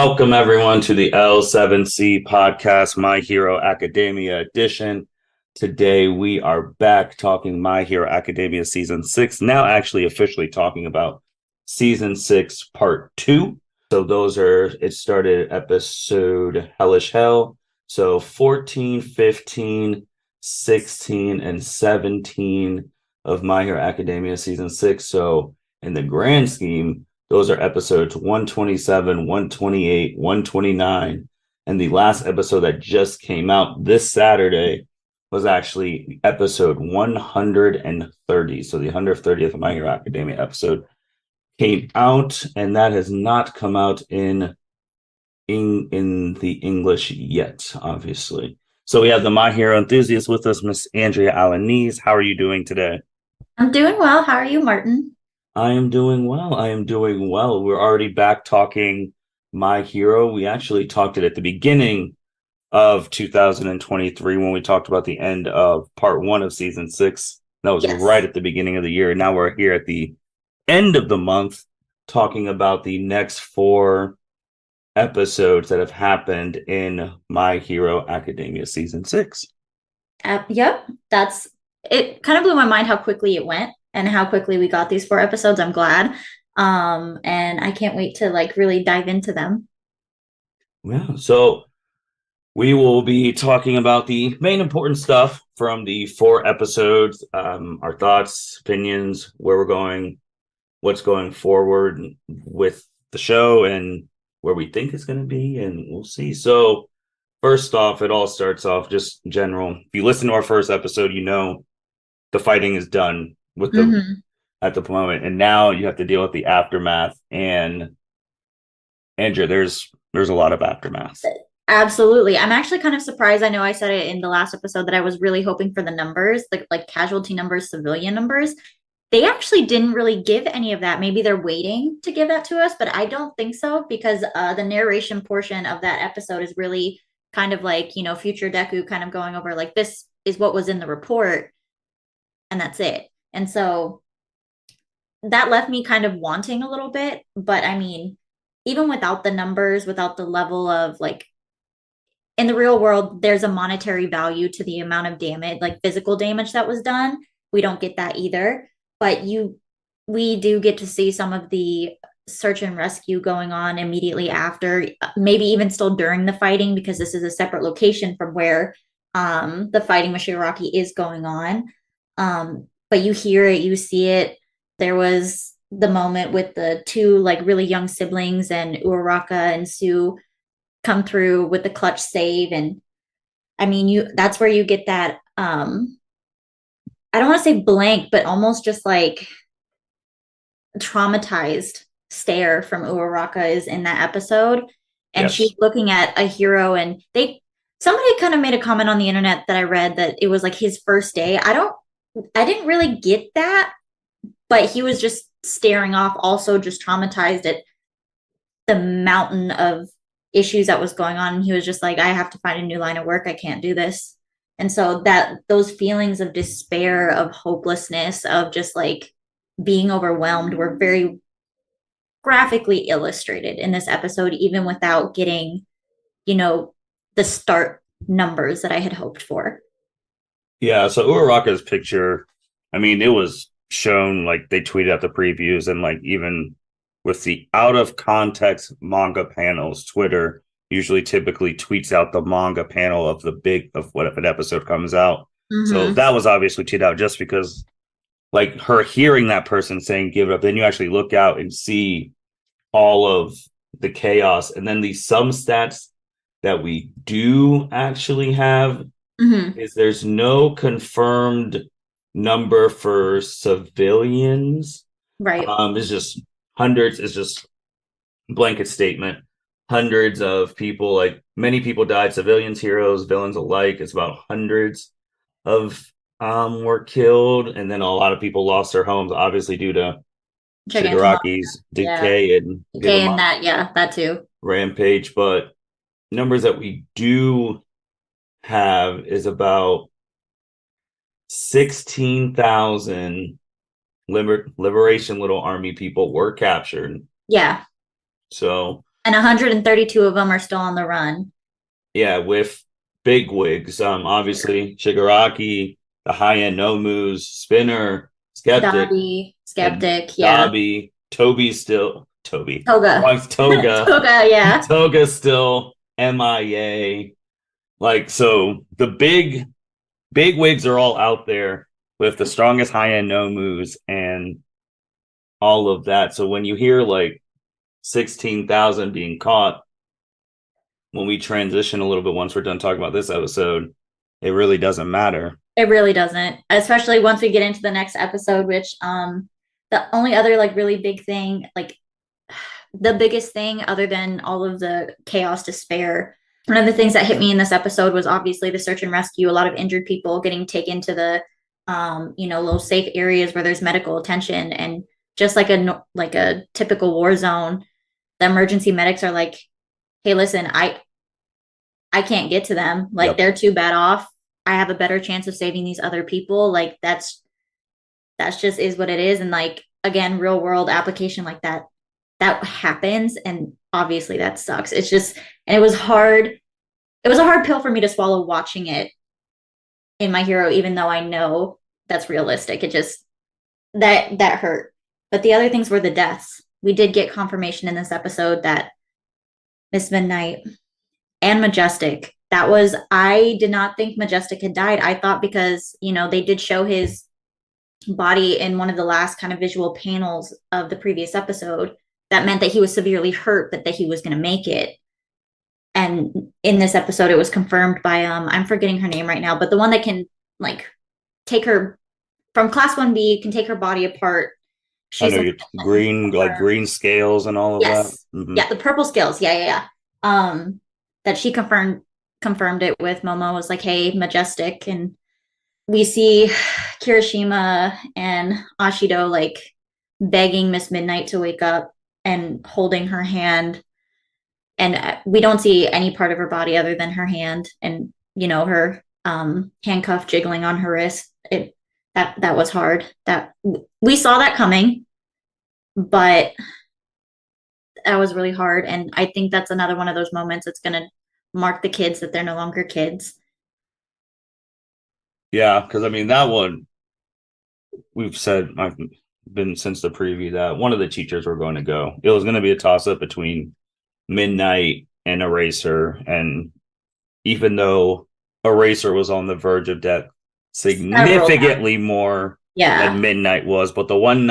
Welcome, everyone, to the L7C podcast, My Hero Academia edition. Today, we are back talking My Hero Academia Season 6, now actually officially talking about Season 6, Part 2. So it started episode Hellish Hell. So 14, 15, 16, and 17 of My Hero Academia Season 6. So in the grand scheme, those are episodes 127, 128, 129. And the last episode that just came out this Saturday was actually episode 130. So the 130th My Hero Academia episode came out, and that has not come out in the English yet, obviously. So we have the My Hero enthusiast with us, Miss Andrea Alanese. How are you doing today? I'm doing well. How are you, Martin? I am doing well. We're already back talking My Hero. We actually talked it at the beginning of 2023 when we talked about the end of part 1 of season 6. That was right Yes. at the beginning of the year. Now we're here at the end of the month talking about the next 4 episodes that have happened in My Hero Academia season 6. Yep. That's it. Kind of blew my mind how quickly it went and how quickly we got these 4 episodes. I'm glad. And I can't wait to really dive into them. Yeah. So we will be talking about the main important stuff from the 4 episodes, our thoughts, opinions, where we're going, what's going forward with the show, and where we think it's going to be, and we'll see. So first off, it all starts off just general. If you listen to our first episode, you know the fighting is done with the Mm-hmm. at the moment, and now you have to deal with the aftermath. And Andrea, there's a lot of aftermath. Absolutely. I'm actually kind of surprised. I know I said it in the last episode that I was really hoping for the numbers, like casualty numbers, civilian numbers. They actually didn't really give any of that. Maybe they're waiting to give that to us, but I don't think so because the narration portion of that episode is really kind of future Deku kind of going over like this is what was in the report and that's it. And so that left me kind of wanting a little bit, but I mean, even without the numbers, without the level of in the real world, there's a monetary value to the amount of damage, like physical damage that was done. We don't get that either. But we do get to see some of the search and rescue going on immediately after, maybe even still during the fighting, because this is a separate location from where the fighting with Shiraki is going on. But you hear it, you see it. There was the moment with the 2 really young siblings and Uraraka and Sue come through with the clutch save, and I mean that's where you get that I don't want to say blank but almost just like traumatized stare from Uraraka is in that episode, and she's Yes. looking at a hero, and somebody kind of made a comment on the internet that I read that it was like his first day. I didn't really get that, but he was just staring off, also just traumatized at the mountain of issues that was going on. And he was just like, I have to find a new line of work. I can't do this. And so that those feelings of despair, of hopelessness, of just being overwhelmed were very graphically illustrated in this episode, even without getting, the start numbers that I had hoped for. Yeah, so Uraraka's picture, I mean, it was shown, like they tweeted out the previews, and like even with the out of context manga panels, Twitter usually typically tweets out the manga panel of what if an episode comes out. So Mm-hmm. that was obviously tweeted out just because like her hearing that person saying give it up, then you actually look out and see all of the chaos. And then the some stats that we do actually have Mm-hmm. is there's no confirmed number for civilians. Right. It's just hundreds. It's just blanket statement. Hundreds of people, like many people died, civilians, heroes, villains alike. It's about hundreds of were killed, and then a lot of people lost their homes, obviously due to Gigantic. Shigaraki's Yeah. decay and Okay, and Gigamon that, yeah, that too. rampage. But numbers that we do have is about 16,000 Liberation Little Army people were captured. Yeah. So And 132 of them are still on the run. Yeah, with big wigs. Obviously Shigaraki, the high-end Nomus, Spinner, Skeptic, Dabi, and Skeptic, yeah. Dabi. Toby's still Toby. Toga. Wife's Toga. Toga, yeah. Toga's still MIA. Like, so the big wigs are all out there with the strongest high-end Nomus and all of that. So when you hear like 16,000 being caught, when we transition a little bit, once we're done talking about this episode, it really doesn't matter. It really doesn't, especially once we get into the next episode, which the only other like really big thing, like the biggest thing other than all of the chaos despair, one of the things that hit me in this episode was obviously the search and rescue, a lot of injured people getting taken to the little safe areas where there's medical attention. And just like a typical war zone, the emergency medics are like, hey, listen, I can't get to them. Like, Yep. they're too bad off. I have a better chance of saving these other people. Like, that's just is what it is. And like, again, real world application like that happens. And obviously that sucks. It's just, and it was hard. It was a hard pill for me to swallow watching it in My Hero, even though I know that's realistic. It just, that hurt. But the other things were the deaths. We did get confirmation in this episode that Miss Midnight and Majestic, I did not think Majestic had died. I thought because, they did show his body in one of the last kind of visual panels of the previous episode, that meant that he was severely hurt, but that he was going to make it. And in this episode, it was confirmed by, I'm forgetting her name right now, but the one that can like take her from class 1B, can take her body apart. She's green scales and all of that. Mm-hmm. Yeah, the purple scales. Yeah. That she confirmed it with. Momo was like, hey, Majestic. And we see Kirishima and Ashido like begging Miss Midnight to wake up and holding her hand. And we don't see any part of her body other than her hand and, her handcuff jiggling on her wrist. That was hard. That we saw that coming, but that was really hard. And I think that's another one of those moments that's going to mark the kids that they're no longer kids. Yeah, because I mean, that one, we've said, I've been since the preview, that one of the teachers were going to go. It was going to be a toss-up between Midnight and Eraser. And even though Eraser was on the verge of death significantly more than Midnight was, but the one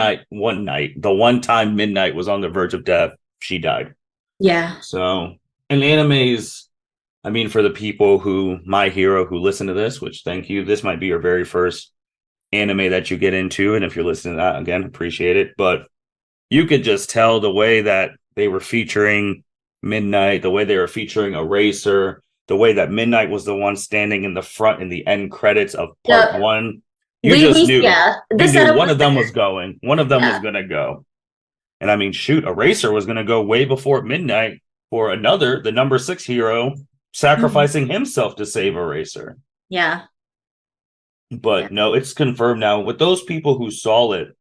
time Midnight was on the verge of death, she died. Yeah. So, and animes, I mean, for the people who, My Hero, who listen to this, which thank you, this might be your very first anime that you get into. And if you're listening to that, again, appreciate it. But you could just tell the way that they were featuring Midnight, the way they were featuring Eraser, the way that Midnight was the one standing in the front in the end credits of part one. You knew one of them was going. One of them was going to go. And I mean, shoot, Eraser was going to go way before Midnight for the number 6 hero, sacrificing himself to save Eraser. Yeah. But no, it's confirmed now. With those people who saw it,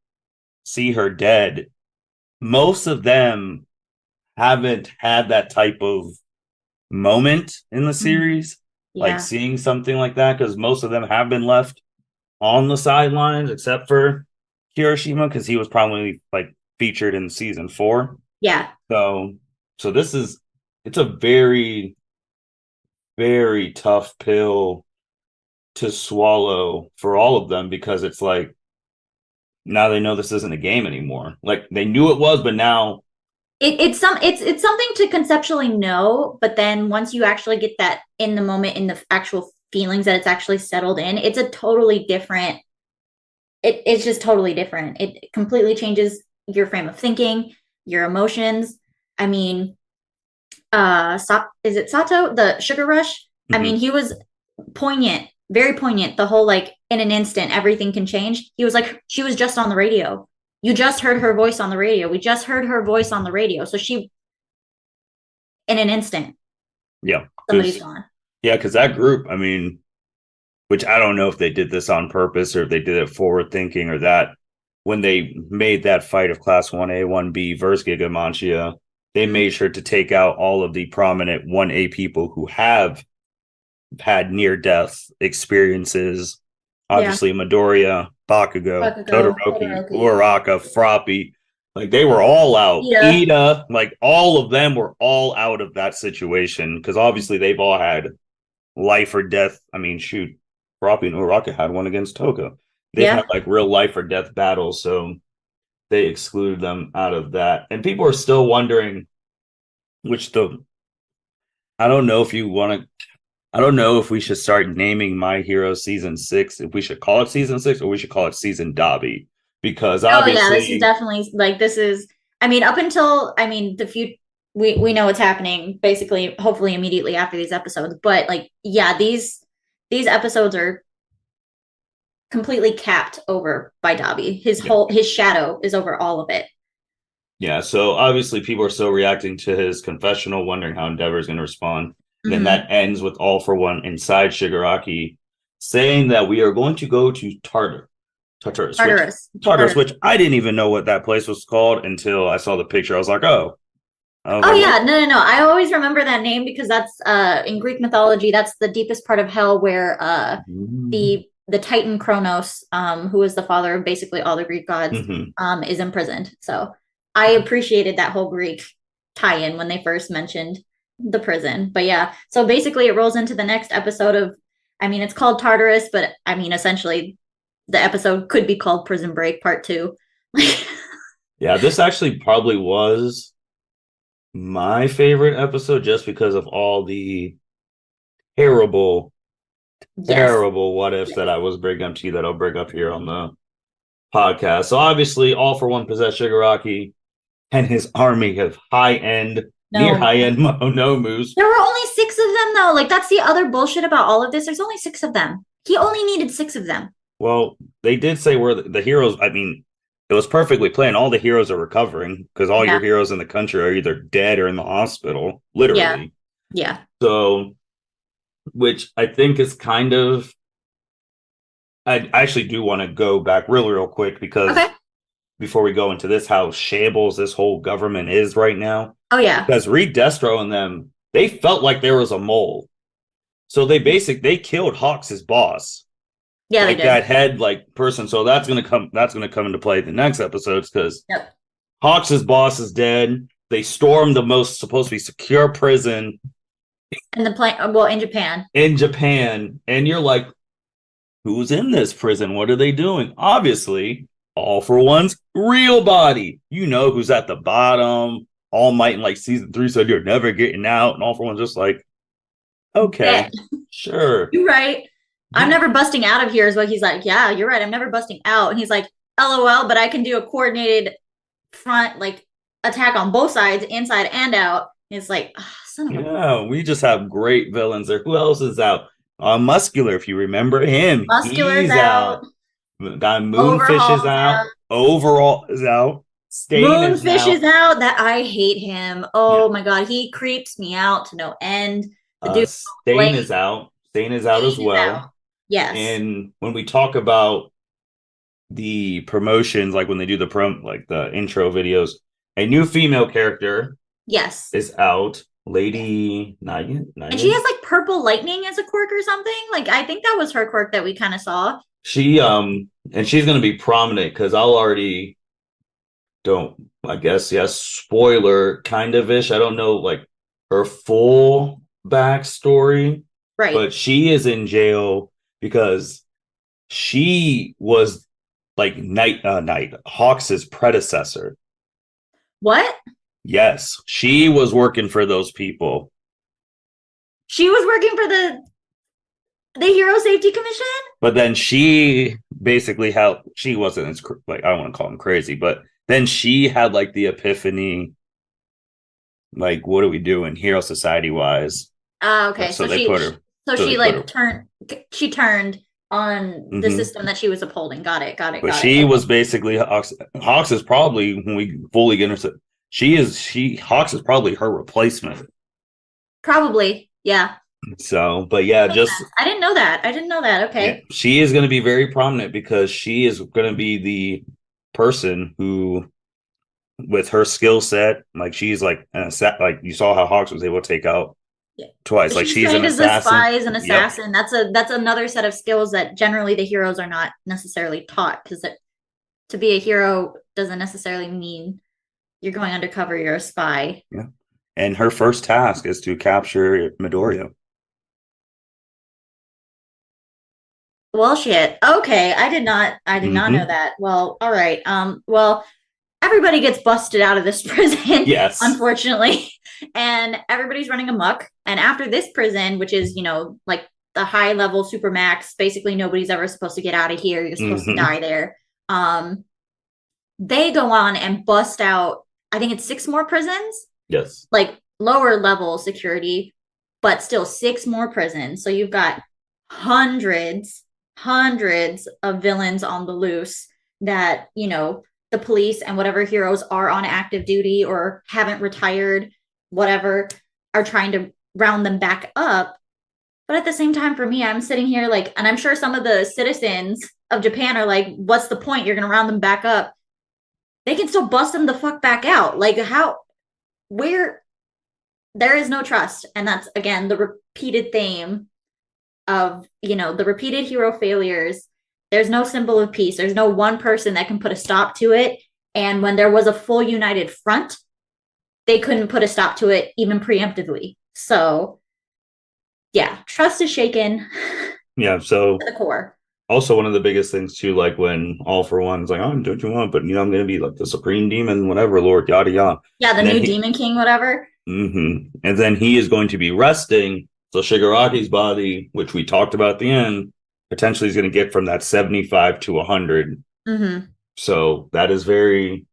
see her dead, most of them haven't had that type of moment in the series, like seeing something like that, because most of them have been left on the sidelines, except for Kirishima, because he was probably like featured in season 4. Yeah. So it's a very, very tough pill to swallow for all of them, because it's like, now they know this isn't a game anymore. Like, they knew it was, but now it's something to conceptually know, but then once you actually get that in the moment, in the actual feelings that it's actually settled in, it's a totally different. It's just totally different. It completely changes your frame of thinking, your emotions. I mean, is it Sato, the Sugar Rush? I mean, he was poignant, very poignant. The whole, like, in an instant, everything can change. He was like, she was just on the radio. You just heard her voice on the radio. We just heard her voice on the radio. So she, in an instant, somebody's gone. Yeah, because that group, I mean, which I don't know if they did this on purpose or if they did it forward thinking, or that when they made that fight of Class 1A, 1B versus Giga Mantia, they made sure to take out all of the prominent 1A people who have had near-death experiences. Obviously, Midoriya, Bakugo, Todoroki, Todoroki. Uraraka, Froppy. Like, they were all out. Yeah. Ida, like, all of them were all out of that situation because obviously they've all had life or death. I mean, shoot, Froppy and Uraraka had one against Toga. They've had, like, real life or death battles, so they excluded them out of that. And people are still wondering I don't know if you want to I don't know if we should start naming My Hero Season 6, if we should call it Season 6 or we should call it Season Dabi. Because obviously... this is definitely, like, this is, I mean, up until, I mean, the future, we know what's happening, basically, hopefully immediately after these episodes. But, like, yeah, these episodes are completely capped over by Dabi. His shadow is over all of it. Yeah, so obviously people are still reacting to his confessional, wondering how Endeavor is going to respond. And then that ends with All for One inside Shigaraki saying that we are going to go to Tartarus, which I didn't even know what that place was called until I saw the picture. I was like, oh. No. I always remember that name because that's in Greek mythology, that's the deepest part of hell where the Titan Kronos, who is the father of basically all the Greek gods, is imprisoned. So I appreciated that whole Greek tie-in when they first mentioned the prison. But yeah, so basically it rolls into the next episode of, I mean, it's called Tartarus, but I mean, essentially the episode could be called Prison Break Part 2. Yeah, this actually probably was my favorite episode just because of all the terrible what ifs that I was bringing up to you that I'll bring up here on the podcast. So obviously All for One possessed Shigaraki and his army of near high-end Monomus. There were only 6 of them, though. Like, that's the other bullshit about all of this. There's only 6 of them. He only needed 6 of them. Well, they did say where the heroes, I mean, it was perfectly planned. All the heroes are recovering because all your heroes in the country are either dead or in the hospital, literally. Yeah. So, which I think is kind of, I actually do want to go back real quick because before we go into this, how shambles this whole government is right now. Oh, yeah. Because Reed Destro and them, they felt like there was a mole. So they killed Hawks' boss. Yeah, like that head person. So that's gonna come into play in the next episodes because Hawks' boss is dead. They stormed the most supposed to be secure prison in the plane. Well, in Japan. And you're like, who's in this prison? What are they doing? Obviously, All for One's real body. You know who's at the bottom. All Might in season 3 said you're never getting out, and All for One's just like, okay, sure, you're right. I'm never busting out of here is what he's like. Yeah, you're right. I'm never busting out. And he's like, LOL, but I can do a coordinated front attack on both sides, inside and out. It's like, son of a... we just have great villains there. Who else is out? Muscular, if you remember him. Muscular's out. Moonfish is out. Overall is out. Moonfish is out. That I hate him. Oh my god, he creeps me out to no end. Stain is out. Stain is out as well. Yes. And when we talk about the promotions, when they do the intro videos, a new female character is out. Lady Nyan. And she has purple lightning as a quirk or something. I think that was her quirk that we kind of saw. She and she's gonna be prominent because spoiler kind of ish. I don't know her full backstory. Right. But she is in jail because she was Hawks' predecessor. What? Yes, she was working for those people. She was working for the Hero Safety Commission? But then she basically she wasn't as I don't want to call him crazy, but then she had the epiphany, what are we doing Hero Society wise? Okay. So they put her. So she turned on the system that she was upholding. Got it. But she was basically Hawks is probably, when we fully get into Hawks is probably her replacement. Probably, yeah. So, but yeah, I didn't know that. Okay. Yeah, she is going to be very prominent because she is going to be the person who with her skill set, like she's like like you saw how Hawks was able to take out twice. So like she's she's an trained as a assassin. spy, as an assassin. Yep. That's another set of skills that generally the heroes are not necessarily taught, because to be a hero doesn't necessarily mean you're going undercover, you're a spy. Yeah. And her first task is to capture Midoriya. Well, shit. Okay, I did not know that. Well, all right. Well, everybody gets busted out of this prison, yes, unfortunately. And everybody's running amok. And after this prison, which is, like the high level super max, basically nobody's ever supposed to get out of here. You're supposed to die there. They go on and bust out, I think it's 6 more prisons. Yes. Like lower level security, but still 6 more prisons. So you've got hundreds of villains on the loose that, the police and whatever heroes are on active duty or haven't retired, whatever, are trying to round them back up. But at the same time, for me, I'm sitting here like, and I'm sure some of the citizens of Japan are like, what's the point? You're going to round them back up. They can still bust them the fuck back out. Like where there is no trust. And that's, again, the repeated theme of, the repeated hero failures. There's no symbol of peace. There's no one person that can put a stop to it. And when there was a full united front, they couldn't put a stop to it even preemptively. So, yeah, trust is shaken. Yeah, so to the core. Also, one of the biggest things too, like when All for One's like, "Oh, don't you want?" But I'm going to be like the Supreme Demon, whatever, Lord, yada yada. Yeah, the new Demon King, whatever. And then he is going to be resting. So Shigaraki's body, which we talked about at the end, potentially is going to get from that 75 to 100. So that is very.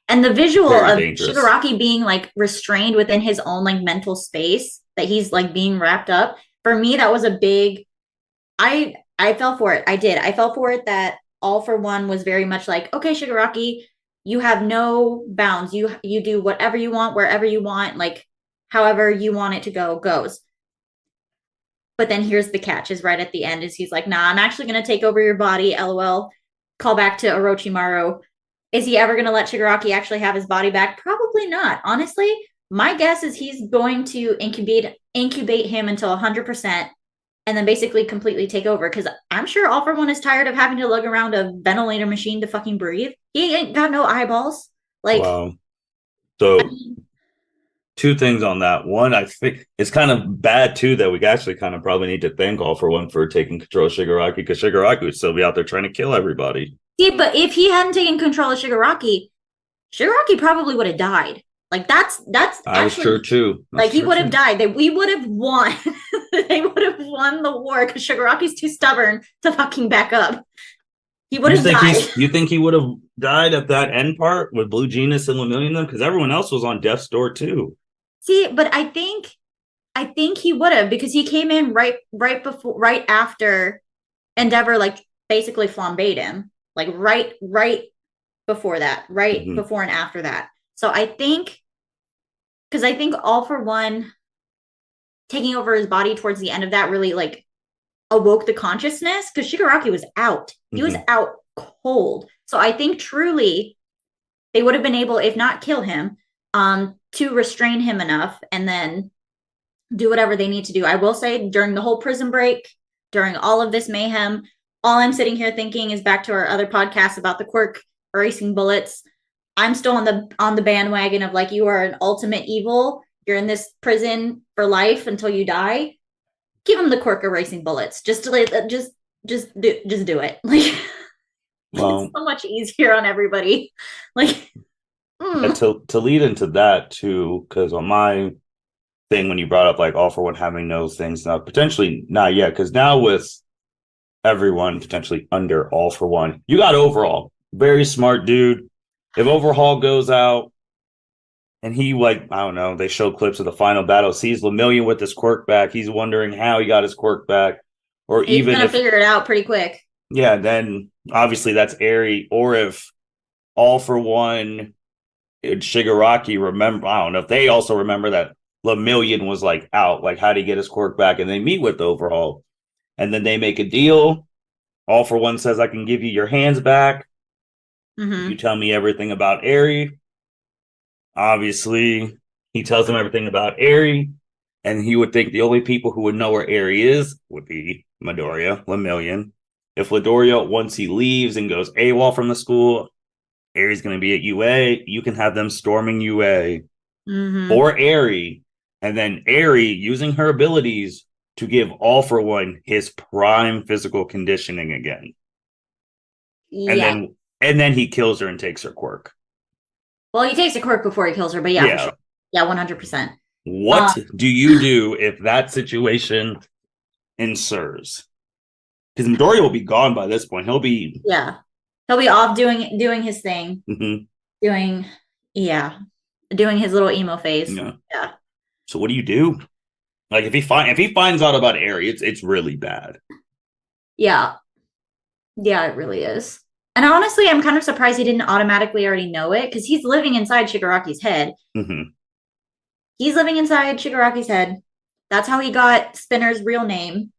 And the visual of dangerous. Shigaraki being like restrained within his own like mental space, that he's like being wrapped up. For me, that was a big. I fell for it. I did. I fell for it that All for One was very much like, okay, Shigaraki, you have no bounds. You do whatever you want, wherever you want, like however you want it to go, goes. But then here's the catch, is right at the end, is he's like, nah, I'm actually going to take over your body, LOL. Call back to Orochimaru. Is he ever going to let Shigaraki actually have his body back? Probably not. Honestly, my guess is he's going to incubate him until 100%. And then basically completely take over, because I'm sure All for One is tired of having to lug around a ventilator machine to fucking breathe. He ain't got no eyeballs. Like, wow. So, two things on that. One, I think it's kind of bad too that we actually kind of probably need to thank All for One for taking control of Shigaraki, because Shigaraki would still be out there trying to kill everybody. Yeah, but if he hadn't taken control of Shigaraki probably would have died. Like that's was true too. He would have died. We would have won. They would have won the war, because Shigaraki's too stubborn to fucking back up. He would have died. You think he would have died at that end part with Blue Genius and Lemillion them? Because everyone else was on death's door too. See, but I think he would have, because he came in right after Endeavor like basically flambéed him. Like right before that, before and after that. So I think All for One taking over his body towards the end of that really like awoke the consciousness, because Shigaraki was out. He was out cold. So I think truly they would have been able, if not kill him, to restrain him enough and then do whatever they need to do. I will say, during the whole prison break, during all of this mayhem, all I'm sitting here thinking is back to our other podcast about the quirk erasing bullets. I'm still on the bandwagon of like, you are an ultimate evil. You're in this prison for life until you die. Give him the quirk erasing bullets. Just do it. Like, well, it's so much easier on everybody. Like, to lead into that too, because on my thing, when you brought up like All for One having those things, now potentially not yet, because now with everyone potentially under All for One, you got Overhaul, very smart dude. If Overhaul goes out and he, like, I don't know, they show clips of the final battle, sees Lemillion with his quirk back, he's wondering how he got his quirk back, or he's even gonna figure it out pretty quick. Yeah, then obviously that's airy. Or if All for One, Shigaraki remember, I don't know if they also remember that Lemillion was like out, like how do he get his quirk back, and they meet with Overhaul, and then they make a deal. All for One says, I can give you your hands back. You tell me everything about Eri. Obviously, he tells him everything about Eri, and he would think the only people who would know where Eri is would be Midoriya, Lemillion. If Midoriya, once he leaves and goes AWOL from the school, Eri's going to be at UA. You can have them storming UA for Eri, and then Eri using her abilities to give All for One his prime physical conditioning again. Yeah. And then he kills her and takes her quirk. Well, he takes a quirk before he kills her, but yeah, for sure. Yeah, 100%. What do you do if that situation ensues? Because Midoriya will be gone by this point. He'll be off doing his thing, doing his little emo phase. Yeah. So what do you do? Like if he finds out about Eri, it's really bad. Yeah, it really is. And honestly, I'm kind of surprised he didn't automatically already know it because he's living inside Shigaraki's head. He's living inside Shigaraki's head. That's how he got Spinner's real name.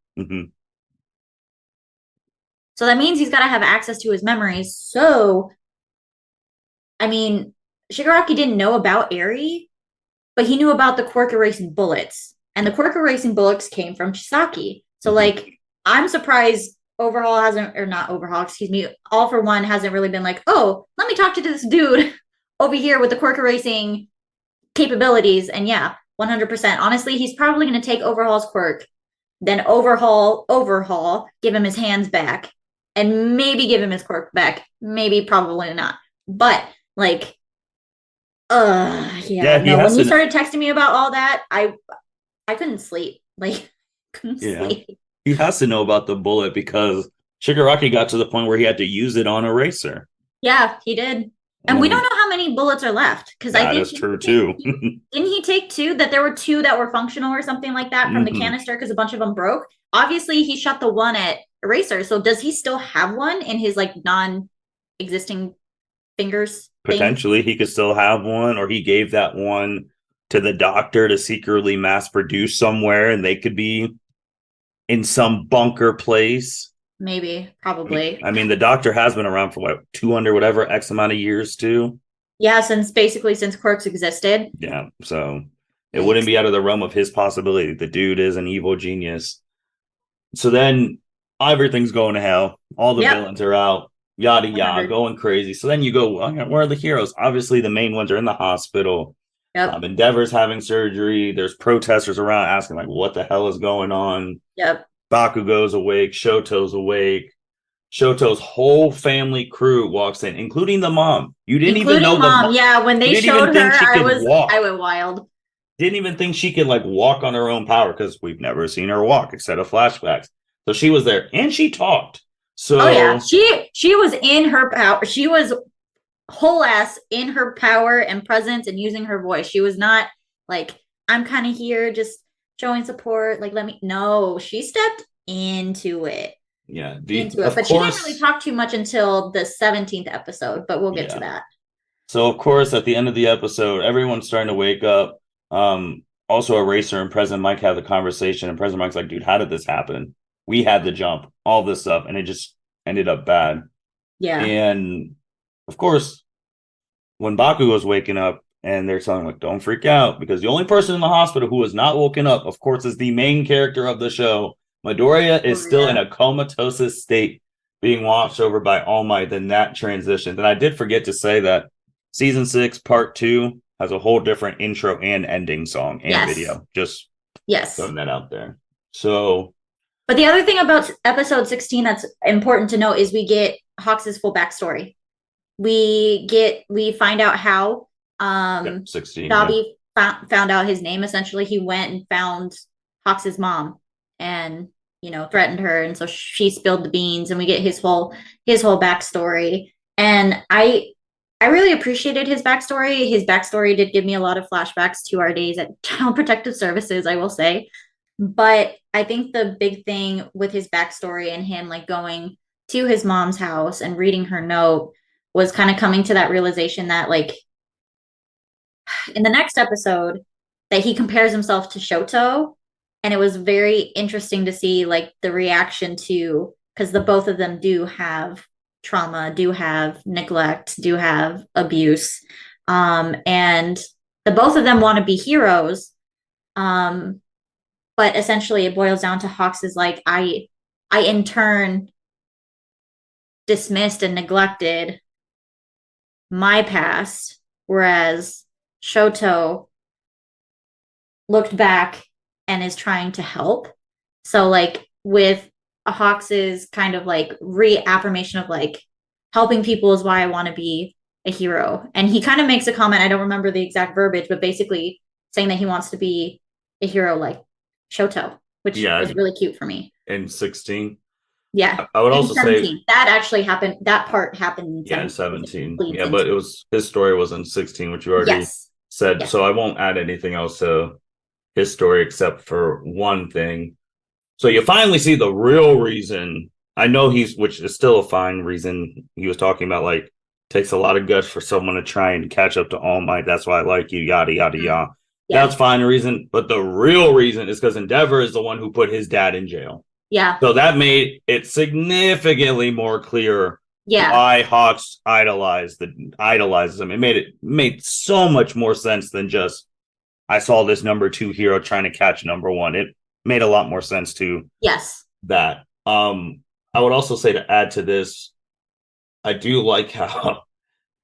So that means he's got to have access to his memories. So, I mean, Shigaraki didn't know about Eri, but he knew about the quirk erasing bullets. And the quirk erasing bullets came from Chisaki. So, like, I'm surprised All for One hasn't really been like, oh, let me talk to this dude over here with the quirk erasing capabilities. And yeah, 100%. Honestly, he's probably going to take Overhaul's quirk, then Overhaul, give him his hands back, and maybe give him his quirk back. Maybe, probably not. But, like, when you started texting me about all that, I couldn't sleep. Like, sleep. He has to know about the bullet because Shigaraki got to the point where he had to use it on Eraser. Yeah, he did. And we don't know how many bullets are left. Because I think that's true, too. Didn't he take 2? That there were 2 that were functional or something like that from the canister because a bunch of them broke? Obviously, he shot the one at Eraser. So does he still have one in his, like, non-existing fingers? Potentially, he could still have one, or he gave that one to the doctor to secretly mass produce somewhere, and they could be in some bunker place. Maybe, probably. I mean, the doctor has been around for what, 200 whatever X amount of years too. Yeah, since quirks existed. Yeah, so it wouldn't be out of the realm of his possibility. The dude is an evil genius. So then everything's going to hell. All the villains are out. Yada yada, going crazy. So then you go, where are the heroes? Obviously, the main ones are in the hospital. Endeavor's having surgery. There's protesters around asking, like, what the hell is going on? Bakugo's awake. Shoto's awake. Shoto's whole family crew walks in, including the mom. You didn't even know the mom. Yeah, when they showed her, I went wild. Didn't even think she could, like, walk on her own power because we've never seen her walk except of flashbacks. So she was there and she talked. So she was in her power. She was whole ass in her power and presence and using her voice. She was not like, I'm kind of here just showing support, like, no, she stepped into it. But she didn't really talk too much until the 17th episode, but we'll get to that. So of course at the end of the episode everyone's starting to wake up. Also Eraser and President Mike have the conversation, and President Mike's like, dude, how did this happen? We had the jump, all this stuff, and it just ended up bad. And of course, when Bakugo's waking up and they're telling him, like, don't freak out, because the only person in the hospital who is not woken up, of course, is the main character of the show. Midoriya is still in a comatose state, being watched over by All Might. Then that transition. And I did forget to say that season 6, part 2 has a whole different intro and ending song and video. Just throwing that out there. So, but the other thing about episode 16 that's important to note is we get Hawks' full backstory. We find out how 16, Dabi found out his name. Essentially, he went and found Hawks' mom and, threatened her, and so she spilled the beans, and we get his whole backstory. And I really appreciated his backstory. His backstory did give me a lot of flashbacks to our days at Child Protective Services, I will say. But I think the big thing with his backstory and him, like, going to his mom's house and reading her note was kind of coming to that realization that, like, in the next episode, that he compares himself to Shoto. And it was very interesting to see, like, the reaction to, because the both of them do have trauma, do have neglect, do have abuse. And the both of them want to be heroes. But essentially it boils down to Hawks is like, I in turn dismissed and neglected my past, whereas Shoto looked back and is trying to help. So like with Hawks's kind of like reaffirmation of like helping people is why I want to be a hero. And he kind of makes a comment, I don't remember the exact verbiage, but basically saying that he wants to be a hero like Shoto, which is really cute for me. In 16. Yeah. I would also 17. Say that actually happened. That part happened in 17. Yeah, but it was his story was in 16, which you already said. Yes. So I won't add anything else to his story except for one thing. So you finally see the real reason. I know which is still a fine reason. He was talking about like takes a lot of guts for someone to try and catch up to All Might. That's why I like you, yada yada yada. Yeah. That's fine reason, but the real reason is because Endeavor is the one who put his dad in jail. Yeah. So that made it significantly more clear why Hawks idolizes him. It made so much more sense than just I saw this number 2 hero trying to catch number 1. It made a lot more sense to that. I would also say to add to this, I do like how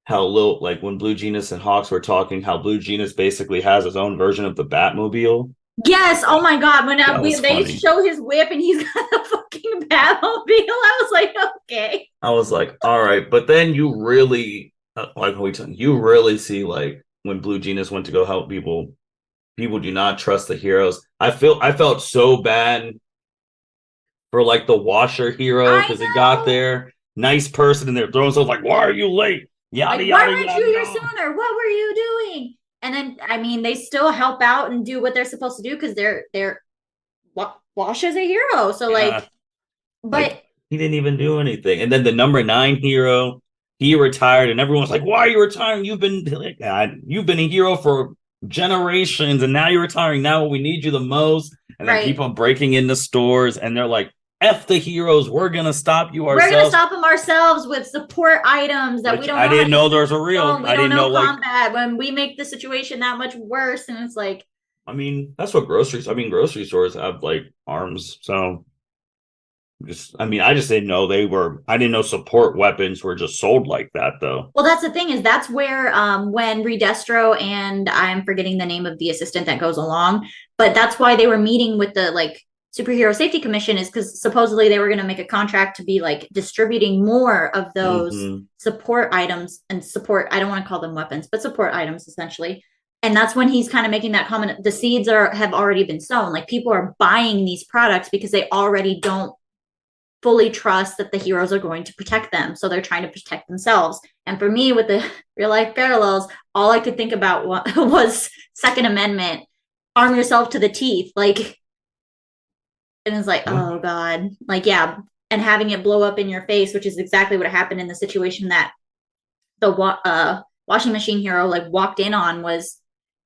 little like when Blue Genius and Hawks were talking, how Blue Genius basically has his own version of the Batmobile. Yes. Oh my God. When they show his whip and he's got a fucking Batmobile, I was like, okay. I was like, all right. But then you really, you really see like when Blue Genius went to go help people do not trust the heroes. I felt so bad for like the washer hero because he got there, nice person, and they're throwing stuff like, "Why are you late? Yada yada. Why weren't you here sooner? What were you doing?" And then, I mean, they still help out and do what they're supposed to do because they're Wash is a hero. So but like, he didn't even do anything. And then the number 9 hero, he retired, and everyone's like, "Why are you retiring? You've been a hero for generations, and now you're retiring. Now we need you the most." And then people breaking into stores, and they're like, F the heroes, we're gonna stop you ourselves. We're gonna stop them ourselves with support items that we don't know. I didn't know there's a real. I didn't know combat when we make the situation that much worse. And it's like, I mean, that's what grocery stores have like arms. So I just didn't know I didn't know support weapons were just sold like that though. Well, that's the thing is that's where when Redestro and I'm forgetting the name of the assistant that goes along, but that's why they were meeting with the like Superhero Safety Commission is because supposedly they were going to make a contract to be like distributing more of those support items and support. I don't want to call them weapons, but support items essentially. And that's when he's kind of making that comment. The seeds have already been sown. Like people are buying these products because they already don't fully trust that the heroes are going to protect them. So they're trying to protect themselves. And for me, with the real life parallels, all I could think about was Second Amendment, arm yourself to the teeth. Like, and it's like, oh God, like, yeah. And having it blow up in your face, which is exactly what happened in the situation that the washing machine hero like walked in on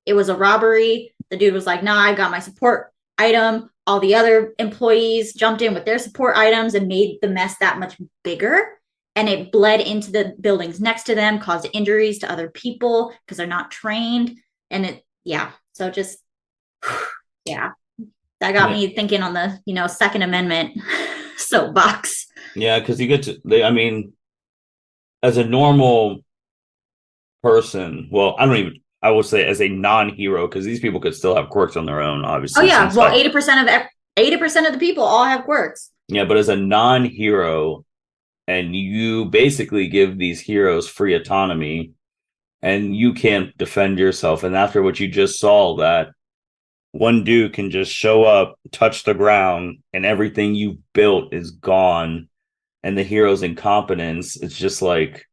it was a robbery. The dude was like, nah, I got my support item. All the other employees jumped in with their support items and made the mess that much bigger. And it bled into the buildings next to them, caused injuries to other people because they're not trained. And so just, yeah. That got me thinking on the, Second Amendment soapbox. Yeah, because you get to, as a normal person, well, I would say as a non-hero, because these people could still have quirks on their own, obviously. Oh, yeah. Well, 80% of the people all have quirks. Yeah, but as a non-hero, and you basically give these heroes free autonomy, and you can't defend yourself. And after what you just saw, that one dude can just show up, touch the ground, and everything you built is gone. And the hero's incompetence, it's just like,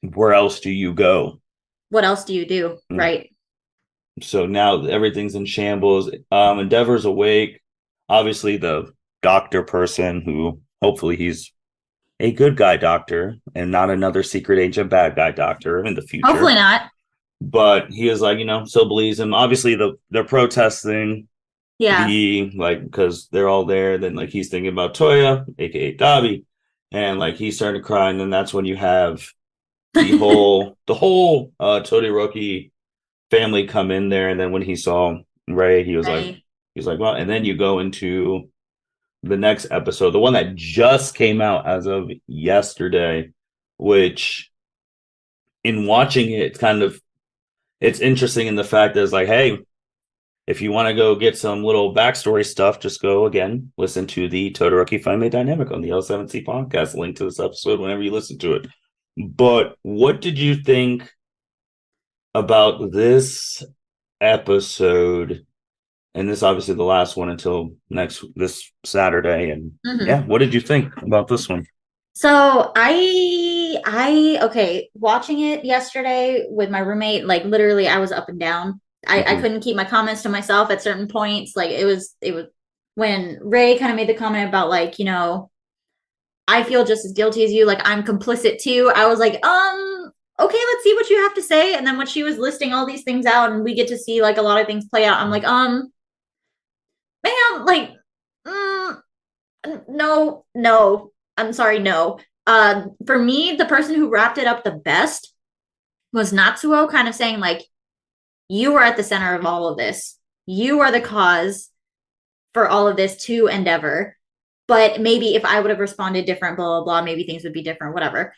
where else do you go? What else do you do? Right. So now everything's in shambles. Endeavor's awake. Obviously, the doctor person who hopefully he's a good guy doctor and not another secret agent bad guy doctor in the future. Hopefully not. But he is like, still believes him. Obviously, they're protesting. Yeah. Because they're all there. Then he's thinking about Toya, aka Dabi, and he's starting to cry. And then that's when you have the whole Todoroki family come in there, and then when he saw Ray, Right. he was like, well, and then you go into the next episode, the one that just came out as of yesterday, which in watching it, it's interesting in the fact that it's like, hey, if you want to go get some little backstory stuff, just go again, listen to the Todoroki Family Dynamic on the L7C podcast. Link to this episode whenever you listen to it. But what did you think about this episode? And this obviously the last one until this Saturday. And Mhm. yeah, what did you think about this one? So okay, watching it yesterday with my roommate, like literally I was up and down. I Mm-hmm. couldn't keep my comments to myself at certain points. Like it was when Ray kind of made the comment about like, I feel just as guilty as you, like I'm complicit too. I was like, okay, let's see what you have to say. And then when she was listing all these things out and we get to see like a lot of things play out, I'm like, ma'am, like, mm, no, no. I'm sorry, no. For me, the person who wrapped it up the best was Natsuo, kind of saying like, you are at the center of all of this. You are the cause for all of this to endeavor. But maybe if I would have responded different, blah blah blah, maybe things would be different. Whatever.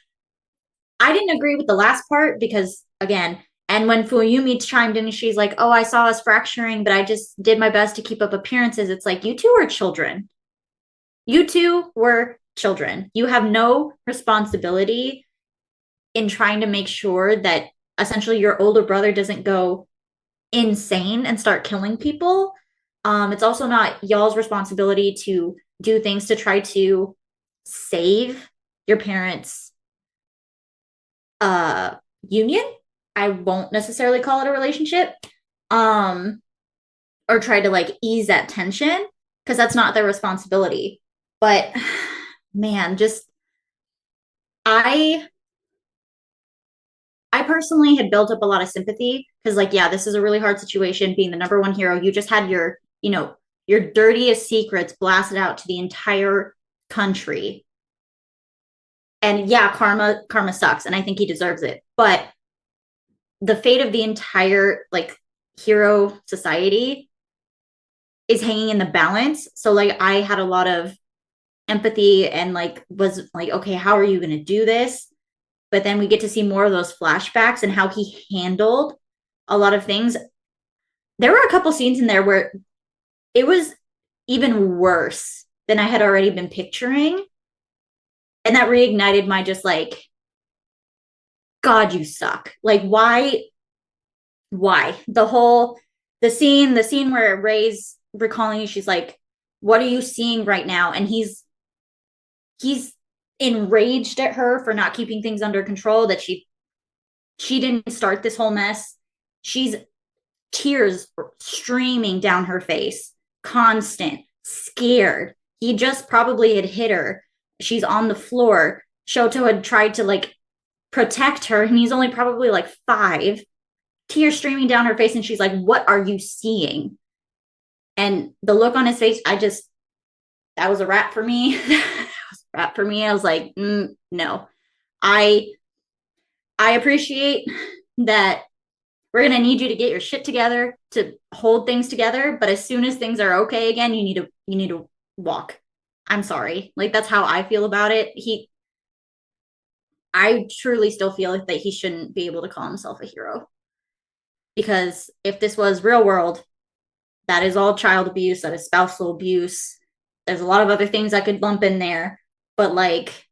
I didn't agree with the last part because again, and when Fuyumi chimed in, she's like, "Oh, I saw us fracturing, but I just did my best to keep up appearances." It's like you two are children. You two were children. You have no responsibility in trying to make sure that essentially your older brother doesn't go insane and start killing people. It's also not y'all's responsibility to do things to try to save your parents' uh union. I won't necessarily call it a relationship. Um, or try to like ease that tension because that's not their responsibility. But man, just I I personally had built up a lot of sympathy because, like, yeah, this is a really hard situation. Being the number one hero, you just had your dirtiest secrets blasted out to the entire country. And yeah, karma sucks, and I think he deserves it. But the fate of the entire like hero society is hanging in the balance. So like, I had a lot of empathy and like was like, okay, how are you going to do this? But then we get to see more of those flashbacks and how he handled a lot of things. There were a couple scenes in there where it was even worse than I had already been picturing. And that reignited my just like, God, you suck. Like, why? Why? The scene where Ray's recalling you, she's like, what are you seeing right now? And he's enraged at her for not keeping things under control, that she didn't start this whole mess. She's tears streaming down her face, constant, scared. He just probably had hit her. She's on the floor. Shoto had tried to like protect her, and he's only probably like 5. Tears streaming down her face, and she's like, "What are you seeing?" And the look on his face, that was a wrap for me. That was a wrap for me. I was like, no. I I appreciate that we're gonna need you to get your shit together to hold things together, but as soon as things are okay again, you need to walk. I'm sorry. Like that's how I feel about it. I truly still feel that he shouldn't be able to call himself a hero. Because if this was real world, that is all child abuse, that is spousal abuse. There's a lot of other things I could lump in there, but like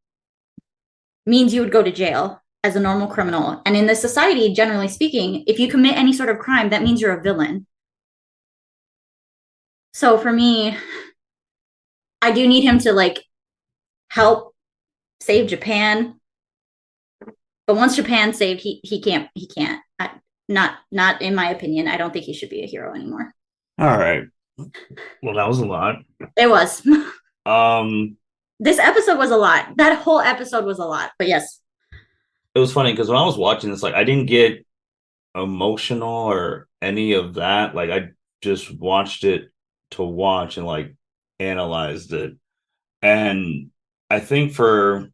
means you would go to jail as a normal criminal. And in this society, generally speaking, if you commit any sort of crime, that means you're a villain. So for me, I do need him to like help save Japan. But once Japan's saved, he can't. Not in my opinion. I don't think he should be a hero anymore. All right. Well, that was a lot. It was. Um, This episode was a lot. That whole episode was a lot. But yes. it was funny because when I was watching this, like I didn't get emotional or any of that. Like I just watched it to watch and like analyzed it. And I think for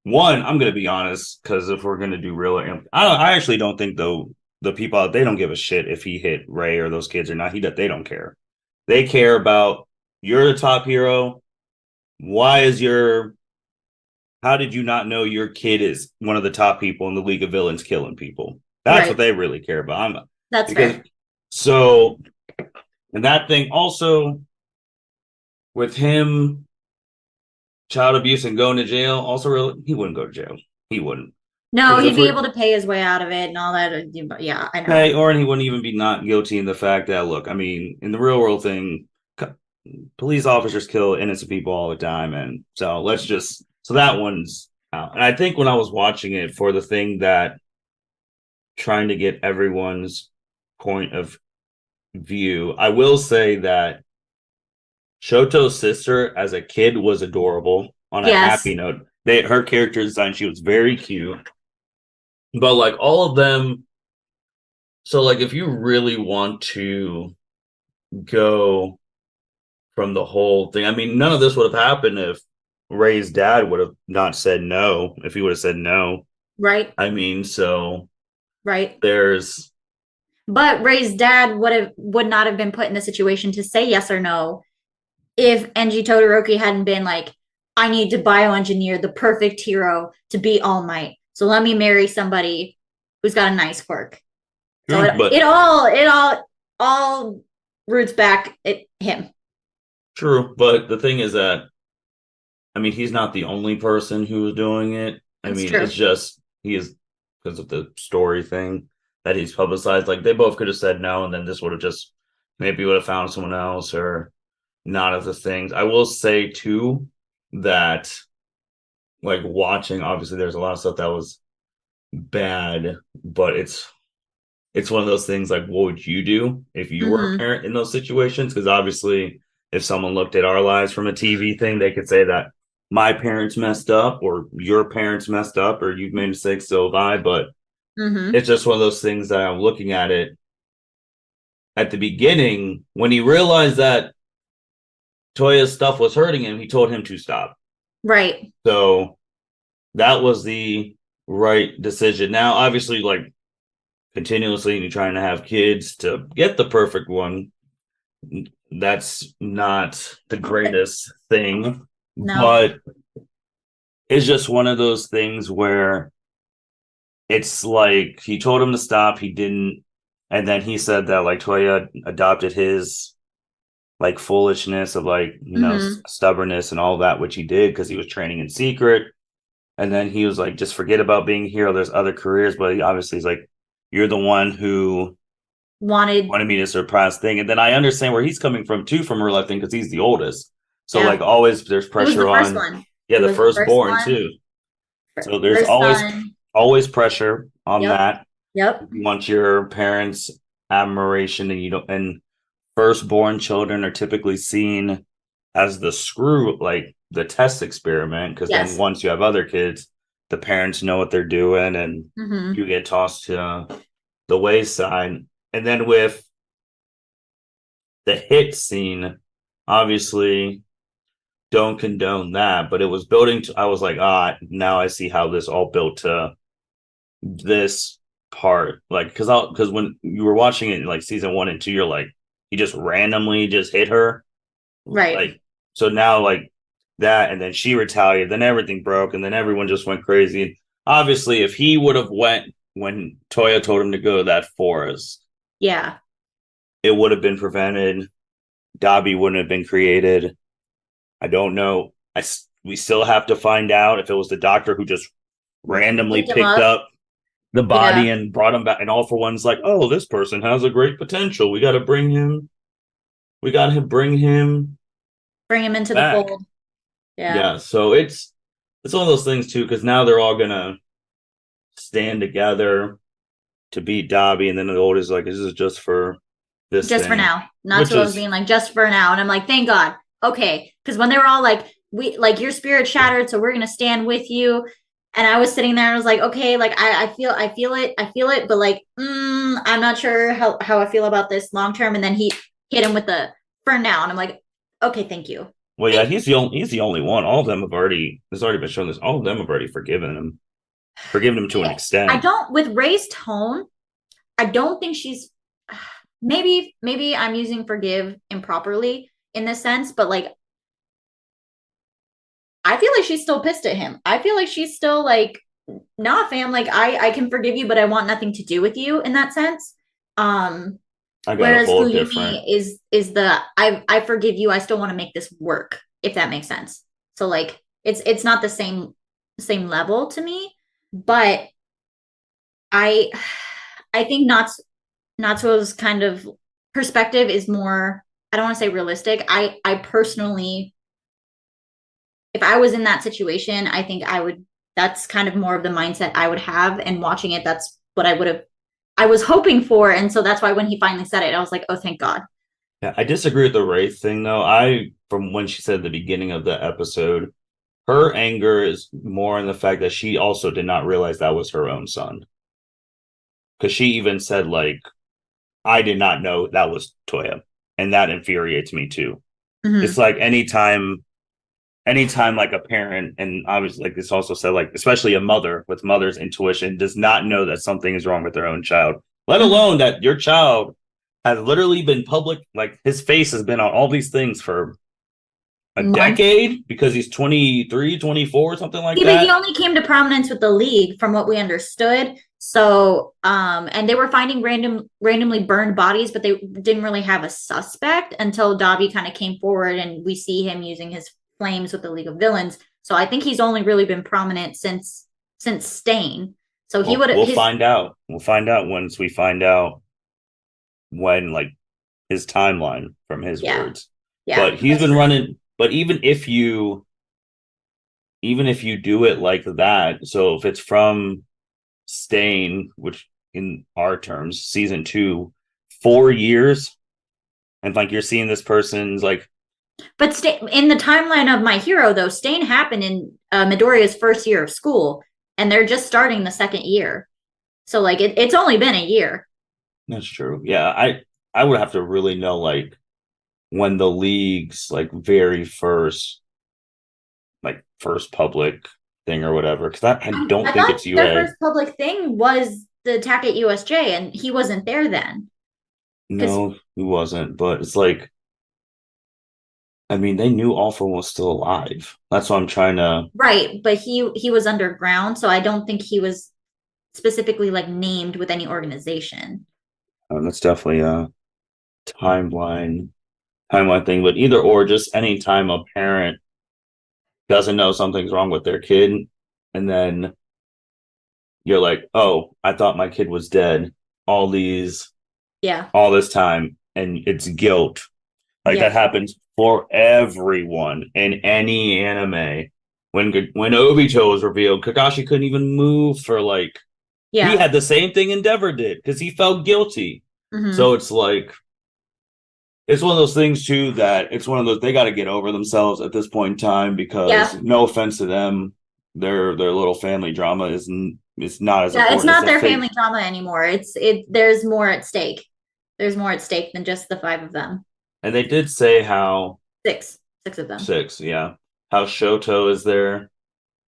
one, I'm gonna be honest, because if we're gonna do real, I actually don't think though the people out they don't give a shit if he hit Ray or those kids or not. They don't care. They care about you're the top hero. Why is your how did you not know your kid is one of the top people in the League of Villains killing people? That's what Right. they really care about. That's Because fair. so and that thing also with him child abuse and going to jail. Also, really, he wouldn't go to jail. He wouldn't No, because he'd if be we're able to pay his way out of it and all that. Yeah, I know. okay, or he wouldn't even be not guilty in the fact that look, I mean, in the real world thing, police officers kill innocent people all the time, and so let's just so that one's out. And I think when I was watching it for the thing that trying to get everyone's point of view, I will say that Shoto's sister as a kid was adorable. On a Yes. happy note, her character design, she was very cute. But like all of them, so like if you really want to go from the whole thing, I mean, none of this would have happened if Ray's dad would have not said no. If he would have said no, Right. I mean, so Right. there's But Ray's dad would not have been put in the situation to say yes or no if Enji Todoroki hadn't been like, I need to bioengineer the perfect hero to be All Might. So let me marry somebody who's got a nice quirk. So true, but it all roots back at him. true. But the thing is that I mean, he's not the only person who was doing it. I That's mean, it's true. just he is because of the story thing that he's publicized. Like they both could have said no, and then this would have just maybe would have found someone else or not of the things. I will say too that like watching, obviously, there's a lot of stuff that was bad, but it's one of those things like what would you do if you were a Mm-hmm. parent in those situations? Because obviously, if someone looked at our lives from a TV thing, they could say that my parents messed up or your parents messed up or you've made mistakes, so have I. But Mm-hmm. it's just one of those things that I'm looking at it at the beginning when he realized that Toya's stuff was hurting him, he told him to stop. Right. So that was the right decision. Now, obviously, like continuously you're trying to have kids to get the perfect one, that's not the greatest thing, No. but it's just one of those things where it's like he told him to stop, he didn't, and then he said that like Toya adopted his like foolishness of like Mm-hmm. stubbornness and all that, which he did because he was training in secret, and then he was like, just forget about being a hero. There's other careers, but he obviously he's like, you're the one who Wanted. wanted me to surpass thing. And then I understand where he's coming from too from real life thing because he's the oldest. So like Yeah. always there's He was pressure the first on one. yeah, He the was the first firstborn one. too. So there's First son. always pressure on Yep. that. Yep. You want your parents' admiration and you don't and firstborn children are typically seen as the screw like the test experiment because then Yes. once you have other kids, the parents know what they're doing and Mm-hmm. you get tossed to the wayside. And then with the hit scene, obviously don't condone that, but it was building to I was like, now I see how this all built to this part. Like because when you were watching it like season 1 and 2, you're like, he just randomly just hit her. Right. Like so now like that and then she retaliated, then everything broke, and then everyone just went crazy. And obviously if he would have went when Toya told him to go to that forest, Yeah. it would have been prevented. Dabi wouldn't have been created. I don't know. We still have to find out if it was the doctor who just randomly Picked him picked up. up the Yeah. body and brought him back. And all for one's like, oh, this person has a great potential. We got to bring him. We got to bring him Bring him into the back. fold. Yeah. Yeah. So it's one of those things too because now they're all gonna stand together to beat Dabi, and then the old is like, this is just for this Just for thing, now. Not which what I was is being like, just for now. And I'm like, thank God. Okay. Because when they were all like, we like your spirit shattered, so we're gonna stand with you. And I was sitting there and I was like, okay, like I feel it, but like, I'm not sure how I feel about this long term. And then he hit him with the for now. And I'm like, okay, thank you. Well, yeah, he's the only one. All of them have already. It's already been shown this. All of them have already forgiven him to an I extent. don't with Ray's tone. I don't think she's maybe I'm using forgive improperly in this sense, but like I feel like she's still pissed at him. I feel like she's still like, nah, fam, like I can forgive you, but I want nothing to do with you in that sense. Um, I got a whereas whole different. Fuyumi is the I forgive you, I still want to make this work, if that makes sense. So like it's not the same level to me, but I I think Natsuo's kind of perspective is more, I don't want to say realistic. I personally, if I was in that situation, I think I would, that's kind of more of the mindset I would have. And watching it, that's what I was hoping for. And so that's why when he finally said it, I was like, oh, thank God. Yeah, I disagree with the Wraith thing though. From when she said at the beginning of the episode, her anger is more in the fact that she also did not realize that was her own son. Because she even said, like, I did not know that was Toya. And that infuriates me too. It's Mm-hmm. like anytime like a parent, and I was like this also said, like, especially a mother with mother's intuition, does not know that something is wrong with their own child, let Mm-hmm. alone that your child has literally been public, like his face has been on all these things for a Months. decade because he's 23, 24, something like See, but he that. only came to prominence with the league, from what we understood. So, and they were finding randomly burned bodies, but they didn't really have a suspect until Dabi kind of came forward, and we see him using his flames with the League of Villains. So I think he's only really been prominent since Stain. So he Well, would we'll his find out. We'll find out once we find out when, like, his timeline from his yeah, words. yeah, But he's that's been true. running. But even if you do it like that, so if it's from Stain, which in our terms, season 2, 4 years, and like you're seeing this person's like, But in the timeline of My Hero, though, Stain happened in Midoriya's first year of school, and they're just starting the second year. So like it's only been a year. that's true. Yeah, I would have to really know, like, when the league's like very first public thing or whatever, because I don't I think thought it's their UA. first public thing was the attack at USJ, and he wasn't there then. Because No, he wasn't. But it's like, I mean, they knew Alpha was still alive. That's what I'm trying to. right, but he was underground, so I don't think he was specifically like named with any organization. That's definitely a timeline timeline thing. But either or, just any time a parent doesn't know something's wrong with their kid, and then you're like, oh, I thought my kid was dead all these Yeah. all this time, and it's guilt. Like, that Yep. happens for everyone in any anime. When Obito was revealed, Kakashi couldn't even move for, like, he Yeah. had the same thing Endeavor did because he felt guilty. Mm-hmm. So it's like, it's one of those things too, that it's one of those, they got to get over themselves at this point in time, because Yeah. no offense to them, their little family drama is not as Yeah. It's important as not the their fate. family drama anymore. There's more at stake. There's more at stake than just the five of them. And they did say how Six. Six of them. six, yeah, how Shoto is their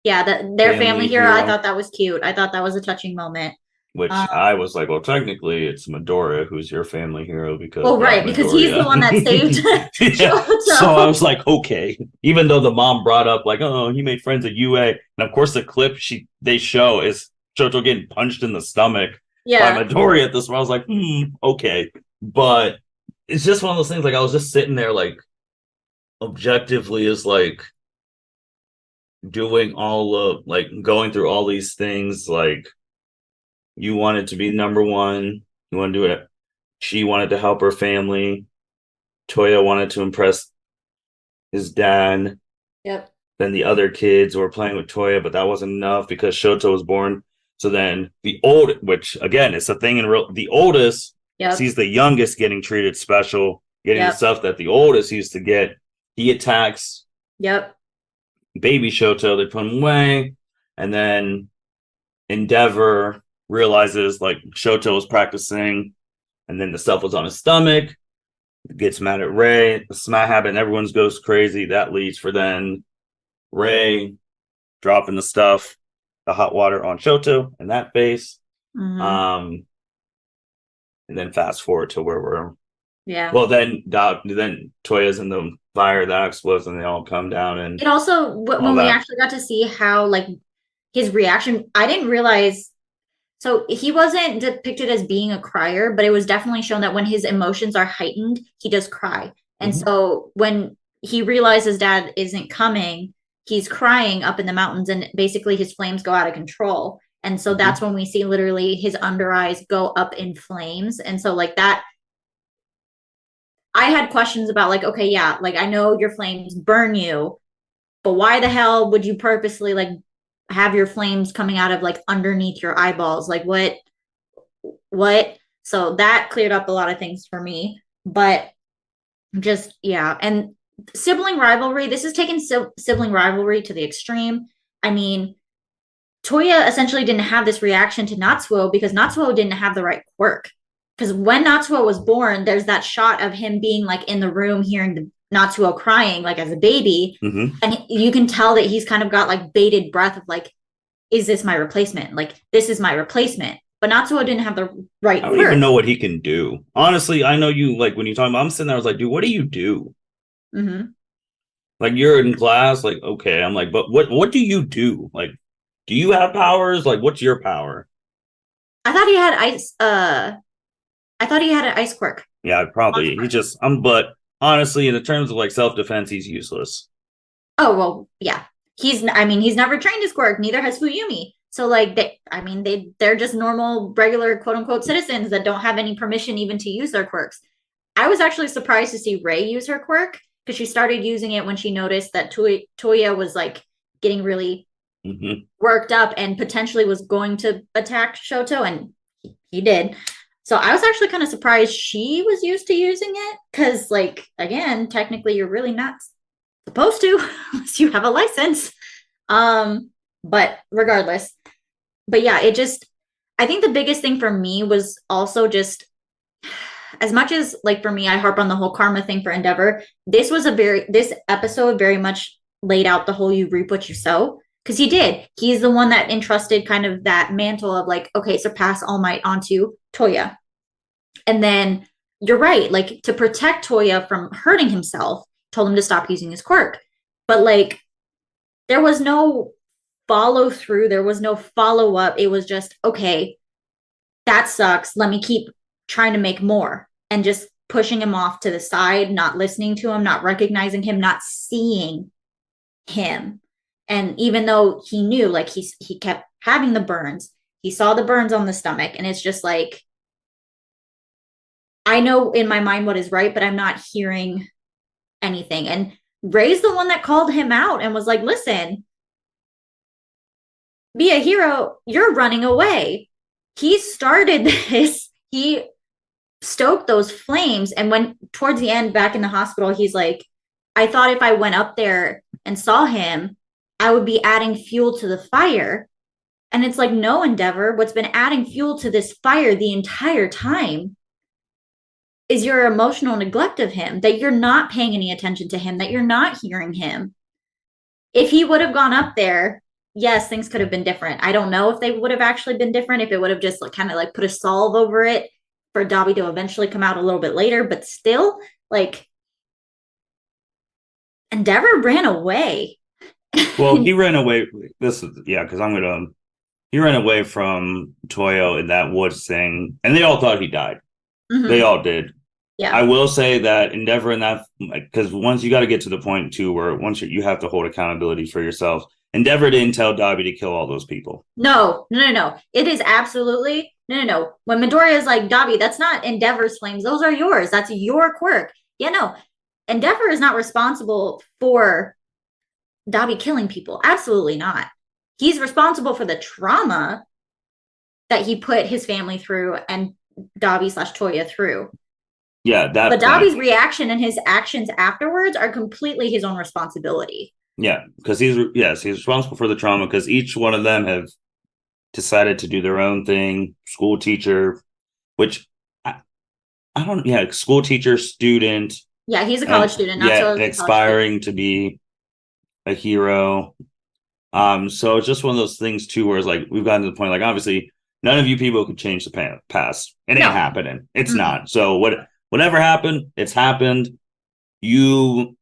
Yeah, their family family hero. I hero, thought that was cute. I thought that was a touching moment. which Um, I was like, well, technically it's Midoriya who's your family hero, because well, not right, because he's the Midoriya. one that saved Yeah. So I Shoto. was like, okay. Even though the mom brought up, like, oh, he made friends at UA. And of course the clip they show is Shoto getting punched in the stomach by Yeah. Midoriya at this point. I was like, okay. But it's just one of those things, like, I was just sitting there, like, objectively, is like doing all of, like, going through all these things, like, you wanted to be number one, you want to do it. She wanted to help her family. Toya wanted to impress his dad. Yep. Then the other kids were playing with Toya, but that wasn't enough because Shoto was born. So then which again, it's a thing in real, the oldest Yep. sees the youngest getting treated special, getting the Yep. stuff that the oldest used to get. He attacks Yep. baby Shoto, they put him away. And then Endeavor realizes, like, Shoto was practicing, and then the stuff was on his stomach. gets mad at Ray. The smack happen. Everyone goes crazy. That leads for then Ray dropping the stuff, the hot water on Shoto in that face. And then fast forward to where we're. Yeah. Well, then Toya's in the fire that explodes, and they all come down. And it also when we actually got to see how like his reaction, I didn't realize. So he wasn't depicted as being a crier, but it was definitely shown that when his emotions are heightened, he does cry. And so when he realizes dad isn't coming, he's crying up in the mountains, and basically his flames go out of control. And so that's when we see literally his under eyes go up in flames. And so like that, I had questions about like, okay, yeah, like I know your flames burn you, but why the hell would you purposely like have your flames coming out of like underneath your eyeballs? Like what? So that cleared up a lot of things for me. But just, yeah. And sibling rivalry, this is taking sibling rivalry to the extreme. I mean, Toya essentially didn't have this reaction to Natsuo because Natsuo didn't have the right quirk. Because when Natsuo was born, there's that shot of him being like in the room hearing the Natsuo crying like as a baby. And you can tell that he's kind of got like bated breath of like, is this my replacement? Like, this is my replacement. But Natsuo didn't have the right I don't even know what he can do. Honestly, I know you like when you talk about, I'm sitting there, I was like, dude, what do you do? Like you're in class, like, okay. I'm like, but what do you do? Like, do you have powers? Like, what's your power? I thought he had ice. I thought he had an ice quirk. Yeah, probably. He just, but honestly, in the terms of like self-defense, he's useless. Oh, well, yeah. He's never trained his quirk. Neither has Fuyumi. So like, they're just normal, regular, quote unquote citizens that don't have any permission even to use their quirks. I was actually surprised to see Rei use her quirk because she started using it when she noticed that Toya was like getting really worked up and potentially was going to attack Shoto, and he did. So I was actually kind of surprised she was used to using it because, like, again, technically you're really not supposed to unless you have a license. But regardless, but yeah, I think the biggest thing for me was also just as much as like for me, I harp on the whole karma thing for Endeavor. This episode very much laid out the whole you reap what you sow. Because he did. He's the one that entrusted kind of that mantle of like, okay, surpass All Might onto Toya. And then you're right, like to protect Toya from hurting himself, told him to stop using his quirk. But like, there was no follow through. There was no follow up. It was just, okay, that sucks. Let me keep trying to make more, and just pushing him off to the side, not listening to him, not recognizing him, not seeing him. And even though he knew, like he kept having the burns, he saw the burns on the stomach, and it's just like, I know in my mind what is right, but I'm not hearing anything. And Ray's the one that called him out and was like, listen, be a hero, you're running away. He started this, he stoked those flames, and when towards the end back in the hospital, he's like, I thought if I went up there and saw him, I would be adding fuel to the fire. And it's like, no, Endeavor, what's been adding fuel to this fire the entire time is your emotional neglect of him, that you're not paying any attention to him, that you're not hearing him. If he would have gone up there, yes, things could have been different. I don't know if they would have actually been different, if it would have just like kind of like put a solve over it for Dabi to eventually come out a little bit later, but still, like, Endeavor ran away. Well, he ran away. Because he ran away from Toyo in that woods thing, and they all thought he died. They all did. Yeah. I will say that Endeavor in that, because once you got to get to the point too, where once you have to hold accountability for yourself. Endeavor didn't tell Dabi to kill all those people. No. It is absolutely no. When Midoriya is like, Dabi, that's not Endeavor's flames. Those are yours. That's your quirk. Yeah, no. Endeavor is not responsible for Dabi killing people. Absolutely not. He's responsible for the trauma that he put his family through and Dabi/Toya through. Yeah, but Dabi's reaction and his actions afterwards are completely his own responsibility. Yeah, because he's responsible for the trauma because each one of them have decided to do their own thing. School teacher, which I don't, yeah, school teacher, student. Yeah, he's a college student, not Yeah, so a college expiring to be a hero. So it's just one of those things too, where it's like we've gotten to the point, like obviously none of you people could change the past. It ain't No. happening. It's Mm-mm. not. So whatever happened, it's happened. You,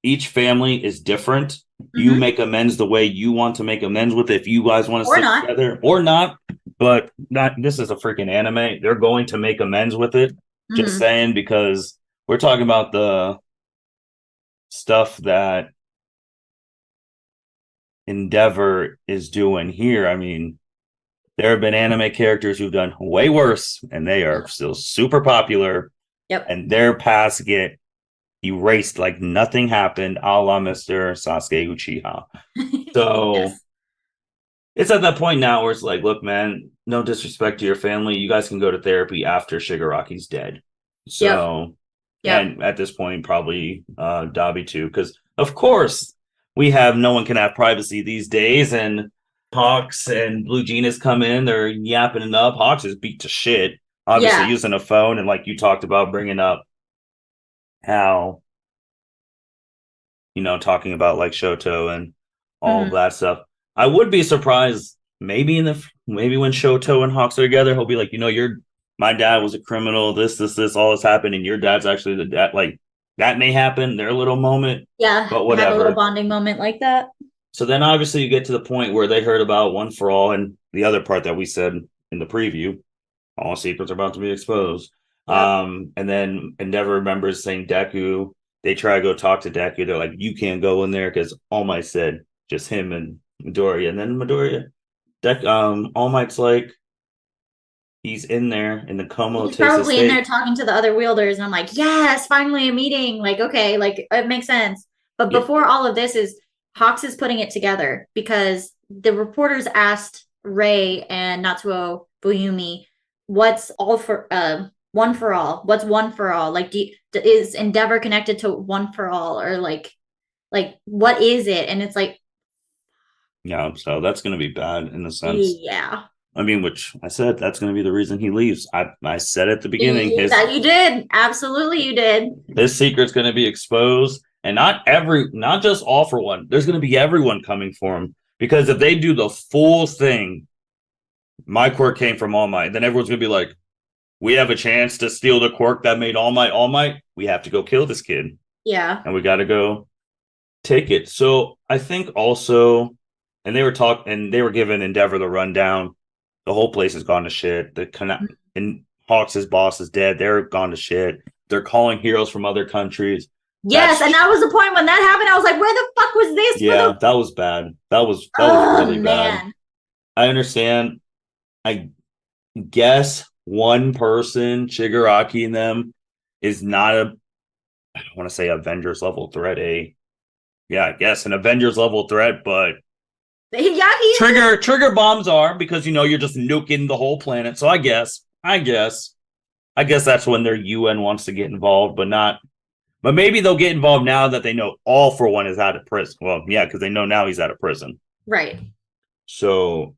each family is different. You Mm-hmm. make amends the way you want to make amends with it. If you guys want to Or stick not. together or not, but not. This is a freaking anime. They're going to make amends with it. Just Mm-hmm. saying, because we're talking about the stuff that Endeavor is doing here. I mean, there have been anime characters who've done way worse, and they are still super popular, Yep. and their past get erased like nothing happened, a la Mr. Sasuke Uchiha. So Yes. it's at that point now where it's like, look, man, no disrespect to your family. You guys can go to therapy after Shigaraki's dead. Yep. So, Yep. and at this point, probably Dabi too, because of course we have no one can have privacy these days, and Hawks and Blue Genius come in, they're yapping it up. Hawks is beat to shit, obviously Yeah. using a phone, and like you talked about bringing up how talking about like Shoto and all of Mm-hmm. that stuff. I would be surprised maybe when Shoto and Hawks are together, he'll be like, you're my dad was a criminal, this, all this happened, and your dad's actually the dad. Like that may happen, their little moment, Yeah. but Have a little whatever. bonding moment like that. So then obviously you get to the point where they heard about One for All and the other part that we said in the preview. All secrets are about to be exposed. Yep. And then Endeavor remembers saying Deku. They try to go talk to Deku. They're like, you can't go in there because All Might said just him and Midoriya. And then All Might's like, he's in there in the He's comatose probably in there state. talking to the other wielders, and I'm like, yes, finally a meeting. Like, okay, like it makes sense. But Yep. before all of this is Hawks is putting it together because the reporters asked Ray and Natsuo Buyumi, what's all for one for all? What's one for all? Like, is Endeavor connected to one for all, or like what is it? And it's like, Yeah. So that's going to be bad in the sense. yeah, I mean, which I said that's going to be the reason he leaves. I said at the beginning, that you did, absolutely, you did. his secret's going to be exposed, and not just All for One. There's going to be everyone coming for him, because if they do the full thing, my quirk came from All Might, then everyone's going to be like, we have a chance to steal the quirk that made All Might All Might. We have to go kill this kid, Yeah. and we got to go take it. So I think also, and they were giving Endeavor the rundown. The whole place has gone to shit. And Hawks' boss is dead. They're gone to shit. They're calling heroes from other countries. Yes, and that was the point when that happened. I was like, "Where the fuck was this?" Yeah, that was bad. That was Oh really bad. man, I understand. I guess one person, Shigaraki, and them is not I don't want to say Avengers level threat. I guess an Avengers level threat, but yeah, he trigger bombs are, because you're just nuking the whole planet. So I guess that's when their UN wants to get involved, but not. But maybe they'll get involved now that they know All for One is out of prison. Well, yeah, because they know now he's out of prison. right. So,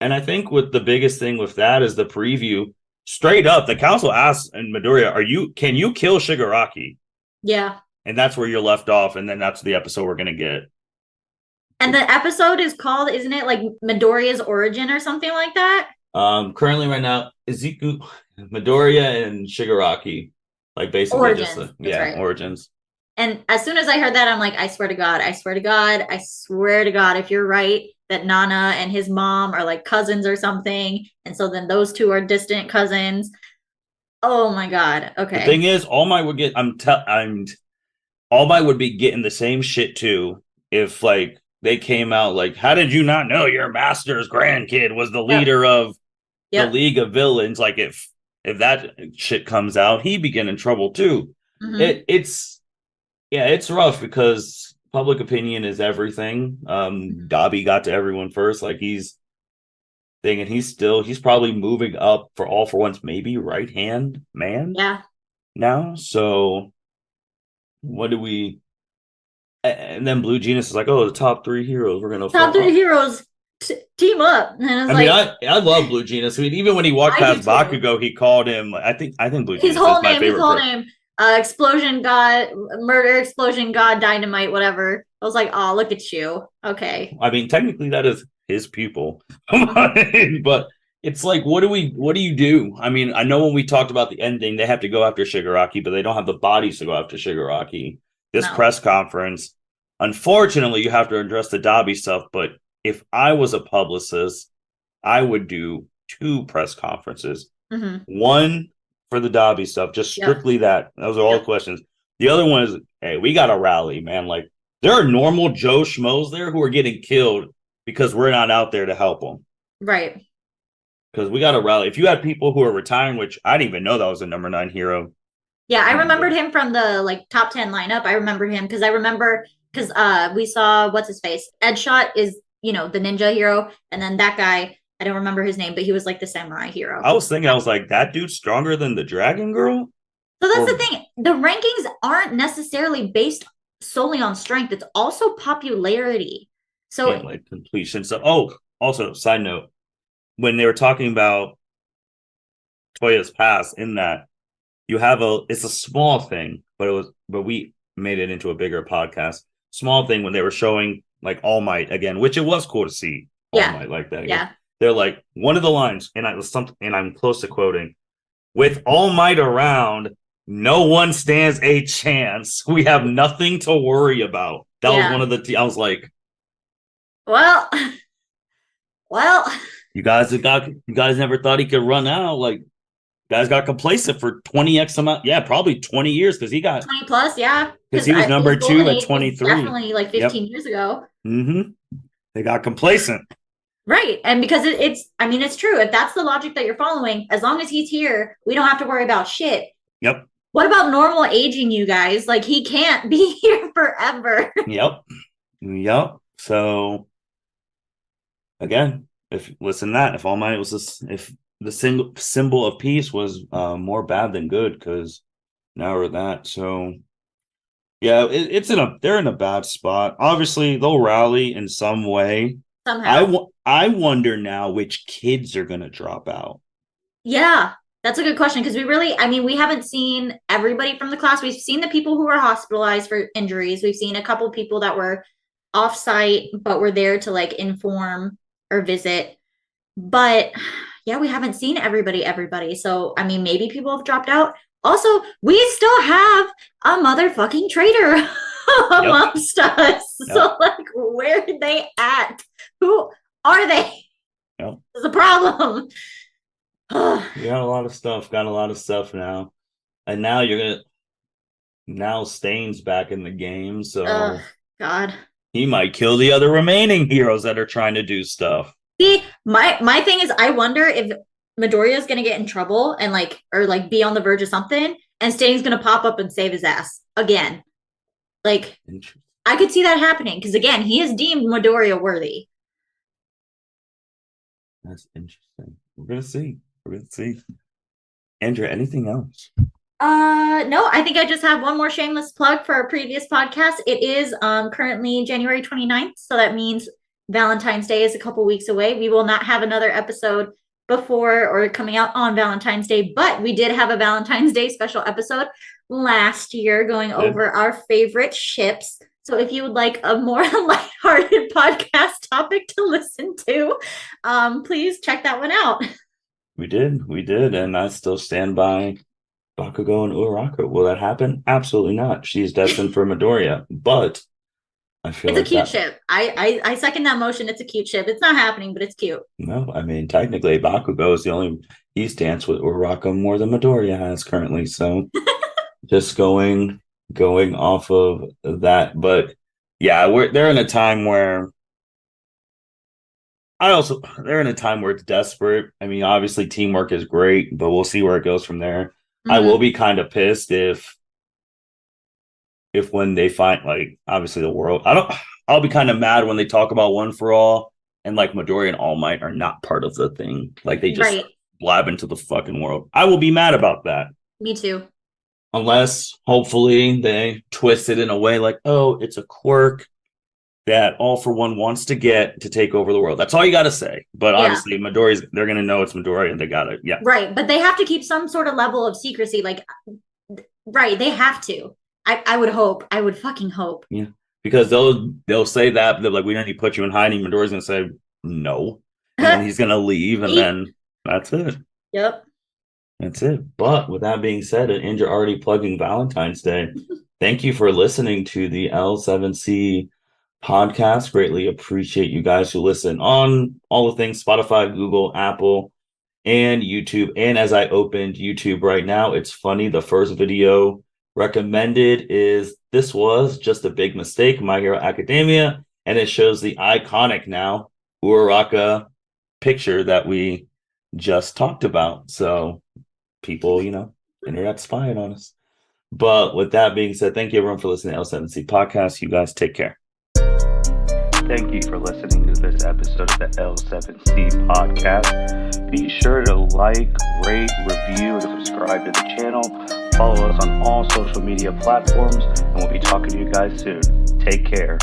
and I think with the biggest thing with that is the preview. Straight up, the council asks in Midoriya, can you kill Shigaraki? Yeah, And that's where you're left off, and then that's the episode we're gonna get. and the episode is called, isn't it, like Midoriya's origin or something like that? Currently right now, Izuku, Midoriya, and Shigaraki, like basically just Origins. That's right. origins. And as soon as I heard that, I'm like, I swear to God, I swear to God, I swear to God, if you're right that Nana and his mom are like cousins or something, and so then those two are distant cousins. Oh my God. The Okay. thing is, All Might would get. All Might would be getting the same shit too if like they came out like, how did you not know your master's grandkid was the leader of the League of Villains? Like if that shit comes out, he'd be getting in trouble too. Mhm. It's rough because public opinion is everything. Dabi got to everyone first, like he's thinking he's probably moving up for All for One's maybe right hand man Yeah. now. So what do we? And then Blue Genius is like, oh, the top three heroes. We're gonna Top three heroes. team up. And I was I mean, like, I love Blue Genius. I mean, even when he walked I do past too. Bakugo, he called him. I think Blue His Genius whole is my name, favorite. Explosion God, Murder, Explosion God, Dynamite, whatever. I was like, oh, look at you. Okay. I mean, technically that is his pupil, Mhm. but it's like, what do you do? I mean, I know when we talked about the ending, they have to go after Shigaraki, but they don't have the bodies to go after Shigaraki. This No. press conference, unfortunately, you have to address the Dabi stuff. But if I was a publicist, I would do two press conferences. Mm-hmm. One for the Dabi stuff, just Yep. strictly that. Those are all the Yep. questions. The other one is, hey, we got to rally, man. Like, there are normal Joe Schmoes there who are getting killed because we're not out there to help them. Right. Because we got to rally. If you had people who are retiring, which I didn't even know that was a number 9 hero. Yeah, I remembered him from the like top 10 lineup. I remember him because we saw what's his face. Edshot is, the ninja hero, and then that guy, I don't remember his name, but he was like the samurai hero. I was thinking, I was like, that dude's stronger than the Dragon Girl? So that's the thing. The rankings aren't necessarily based solely on strength. It's also popularity. So yeah, like completion. So, also, side note, when they were talking about Toya's past in that, it's a small thing, but we made it into a bigger podcast. Small thing when they were showing like All Might again, which it was cool to see All Might like that again. Yeah. They're like, one of the lines, and I'm close to quoting, with All Might around, no one stands a chance. We have nothing to worry about. That was one of I was like, well, you guys never thought he could run out. Like, guys got complacent for 20x amount. Yeah, probably 20 years because he got 20 plus. Yeah. Because he was number 2 at 23. Definitely like 15 years ago. Mm-hmm. They got complacent. Right. And because it's true. If that's the logic that you're following, as long as he's here, we don't have to worry about shit. Yep. What about normal aging, you guys? Like, he can't be here forever. Yep. So, again, if All Might was if the symbol of peace was more bad than good, because now we're that. So, yeah, they're in a bad spot. Obviously, they'll rally in some way. Somehow. I wonder now which kids are going to drop out. Yeah, that's a good question because we haven't seen everybody from the class. We've seen the people who were hospitalized for injuries. We've seen a couple people that were off-site but were there to like inform or visit. But yeah, we haven't seen everybody. So, maybe people have dropped out. Also, we still have a motherfucking traitor amongst us. Yep. So, like, where are they at? Who are they? Yep. It's a problem. We got a lot of stuff now. And now Stain's back in the game. So, God. He might kill the other remaining heroes that are trying to do stuff. See, my thing is, I wonder if Midoriya is going to get in trouble and be on the verge of something, and Stain's going to pop up and save his ass again. Like, I could see that happening because again, he is deemed Midoriya worthy. That's interesting. We're gonna see. Andrea, anything else? No, I think I just have one more shameless plug for our previous podcast. It is currently January 29th, so that means Valentine's Day is a couple weeks away. We will not have another episode before or coming out on Valentine's Day, but we did have a Valentine's Day special episode last year going over our favorite ships. So if you would like a more lighthearted podcast topic to listen to, please check that one out. We did, and I still stand by Bakugo and Uraraka. Will that happen? Absolutely not. She's destined for Midoriya, but I feel it's a cute ship. I second that motion. It's a cute ship. It's not happening, but it's cute. No, technically Bakugo is he's danced with Uraraka more than Midoriya has currently. So just going off of that. But yeah, they're in a time where it's desperate. Obviously teamwork is great, but we'll see where it goes from there. Mm-hmm. I will be kind of pissed if when they find, like, obviously the world, I'll be kind of mad when they talk about One for All and like Midoriya and All Might are not part of the thing. Like they just blab into the fucking world. I will be mad about that. Me too. Unless hopefully they twist it in a way like, oh, it's a quirk. that All For One wants to get to take over the world. That's all you got to say. But obviously, Midori's, they're going to know it's Midori and they got it. Yeah. Right. But they have to keep some sort of level of secrecy. Like, right. They have to. I would hope. I would fucking hope. Yeah. Because they'll say that. They're like, we don't need to put you in hiding. Midori's going to say, no. And then he's going to leave. And then that's it. Yep. That's it. But with that being said, and you're already plugging Valentine's Day, thank you for listening to the L7C podcast. Greatly appreciate you guys who listen on all the things Spotify, Google, Apple, and YouTube. And as I opened YouTube right now, it's funny. The first video recommended is This Was Just a Big Mistake, My Hero Academia. And it shows the iconic now Uraraka picture that we just talked about. So people, internet spying on us. But with that being said, thank you everyone for listening to L7C podcast. You guys take care. Thank you for listening to this episode of the L7C podcast. Be sure to like, rate, review, and subscribe to the channel. Follow us on all social media platforms, and we'll be talking to you guys soon. Take care.